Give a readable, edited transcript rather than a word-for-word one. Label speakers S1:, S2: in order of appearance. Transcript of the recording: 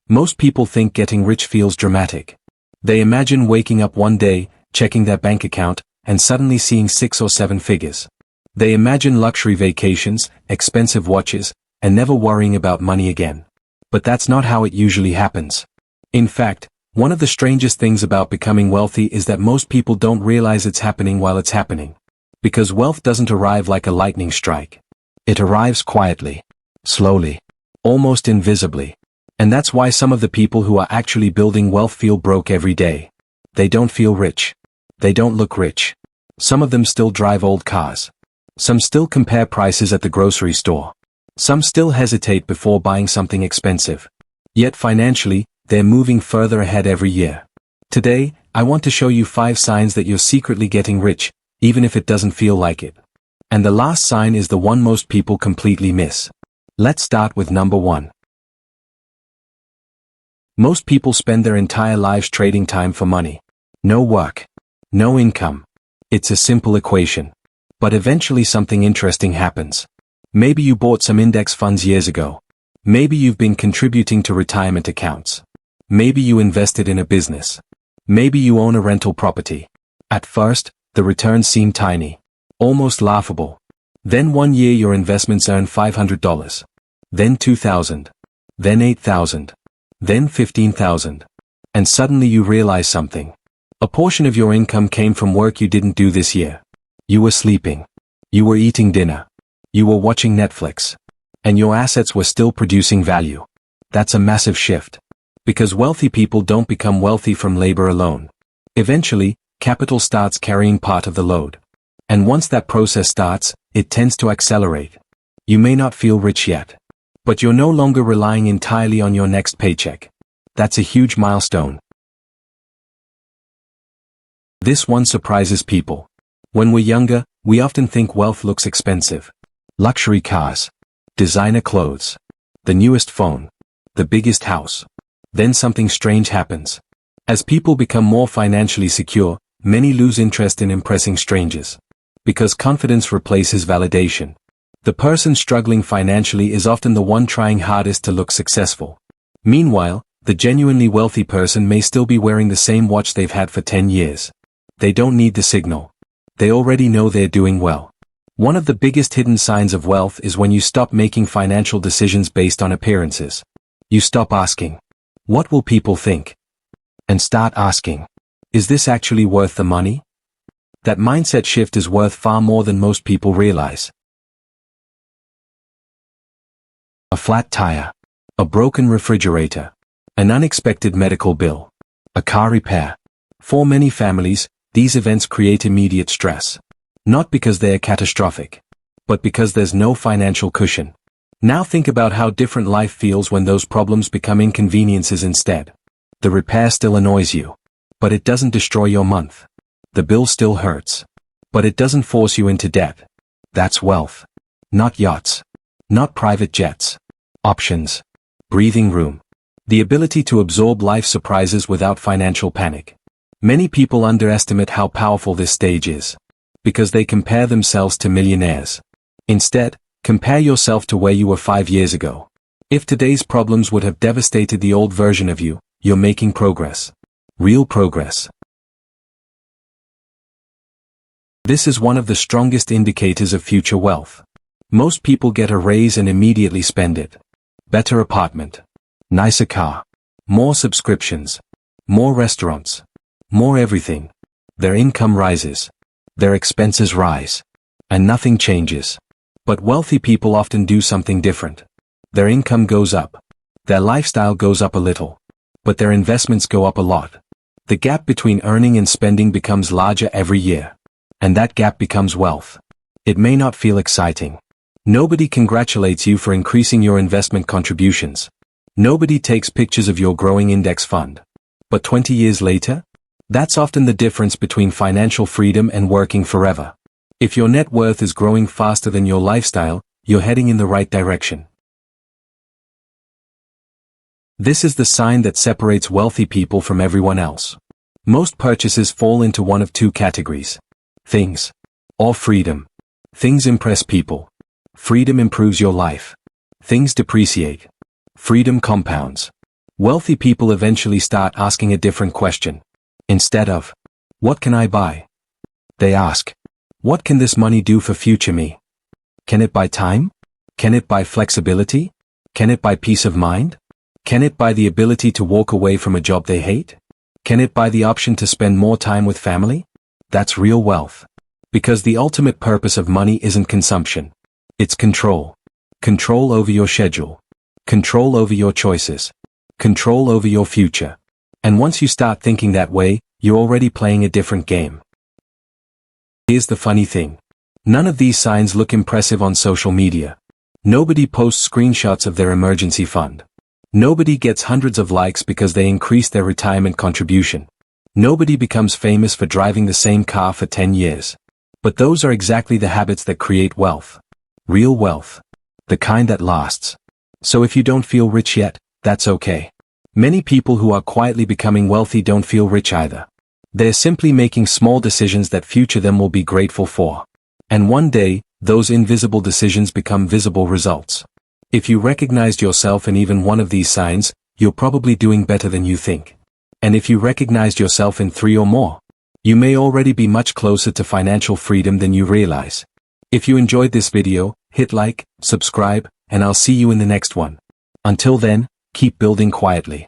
S1: Most people think getting rich feels dramatic. They imagine waking up one day, checking their bank account, and suddenly seeing 6 or 7 figures. They imagine luxury vacations, expensive watches, and never worrying about money again. But that's not how it usually happens. In fact, one of the strangest things about becoming wealthy is that most people don't realize it's happening while it's happening. Because wealth doesn't arrive like a lightning strike. It arrives quietly, slowly, almost invisibly. And that's why some of the people who are actually building wealth feel broke every day. They don't feel rich. They don't look rich. Some of them still drive old cars. Some still compare prices at the grocery store. Some still hesitate before buying something expensive. Yet financially, they're moving further ahead every year. Today, I want to show you 5 signs that you're secretly getting rich, even if it doesn't feel like it. And the last sign is the one most people completely miss. Let's start with number 1. Most people spend their entire lives trading time for money. No work. No income. It's a simple equation. But eventually something interesting happens. Maybe you bought some index funds years ago. Maybe you've been contributing to retirement accounts. Maybe you invested in a business. Maybe you own a rental property. At first, the returns seem tiny. Almost laughable. Then one year your investments earn $500. Then $2,000. Then $8,000. Then $15,000. And suddenly you realize something. A portion of your income came from work you didn't do this year. You were sleeping. You were eating dinner. You were watching Netflix. And your assets were still producing value. That's a massive shift. Because wealthy people don't become wealthy from labor alone. Eventually, capital starts carrying part of the load. And once that process starts, it tends to accelerate. You may not feel rich yet. But you're no longer relying entirely on your next paycheck. That's a huge milestone. This one surprises people. When we're younger, we often think wealth looks expensive. Luxury cars. Designer clothes. The newest phone. The biggest house. Then something strange happens. As people become more financially secure, many lose interest in impressing strangers. Because confidence replaces validation. The person struggling financially is often the one trying hardest to look successful. Meanwhile, the genuinely wealthy person may still be wearing the same watch they've had for 10 years. They don't need the signal. They already know they're doing well. One of the biggest hidden signs of wealth is when you stop making financial decisions based on appearances. You stop asking, "What will people think?" And start asking, "Is this actually worth the money?" That mindset shift is worth far more than most people realize. A flat tire. A broken refrigerator. An unexpected medical bill. A car repair. For many families, these events create immediate stress. Not because they are catastrophic, but because there's no financial cushion. Now think about how different life feels when those problems become inconveniences instead. The repair still annoys you, but it doesn't destroy your month. The bill still hurts, but it doesn't force you into debt. That's wealth. Not yachts. Not private jets. Options. Breathing room. The ability to absorb life surprises without financial panic. Many people underestimate how powerful this stage is. Because they compare themselves to millionaires. Instead, compare yourself to where you were 5 years ago. If today's problems would have devastated the old version of you, you're making progress. Real progress. This is one of the strongest indicators of future wealth. Most people get a raise and immediately spend it. Better apartment. Nicer car. More subscriptions. More restaurants. More everything. Their income rises. Their expenses rise. And nothing changes. But wealthy people often do something different. Their income goes up. Their lifestyle goes up a little. But their investments go up a lot. The gap between earning and spending becomes larger every year. And that gap becomes wealth. It may not feel exciting. Nobody congratulates you for increasing your investment contributions. Nobody takes pictures of your growing index fund. But 20 years later? That's often the difference between financial freedom and working forever. If your net worth is growing faster than your lifestyle, you're heading in the right direction. This is the sign that separates wealthy people from everyone else. Most purchases fall into one of 2 categories. Things. Or freedom. Things impress people. Freedom improves your life. Things depreciate. Freedom compounds. Wealthy people eventually start asking a different question. Instead of, what can I buy? They ask, what can this money do for future me? Can it buy time? Can it buy flexibility? Can it buy peace of mind? Can it buy the ability to walk away from a job they hate? Can it buy the option to spend more time with family? That's real wealth. Because the ultimate purpose of money isn't consumption. It's control. Control over your schedule. Control over your choices. Control over your future. And once you start thinking that way, you're already playing a different game. Here's the funny thing. None of these signs look impressive on social media. Nobody posts screenshots of their emergency fund. Nobody gets hundreds of likes because they increase their retirement contribution. Nobody becomes famous for driving the same car for 10 years. But those are exactly the habits that create wealth. Real wealth. The kind that lasts. So if you don't feel rich yet, that's okay. Many people who are quietly becoming wealthy don't feel rich either. They're simply making small decisions that future them will be grateful for. And one day, those invisible decisions become visible results. If you recognized yourself in even one of these signs, you're probably doing better than you think. And if you recognized yourself in 3 or more, you may already be much closer to financial freedom than you realize. If you enjoyed this video, hit like, subscribe, and I'll see you in the next one. Until then, keep building quietly.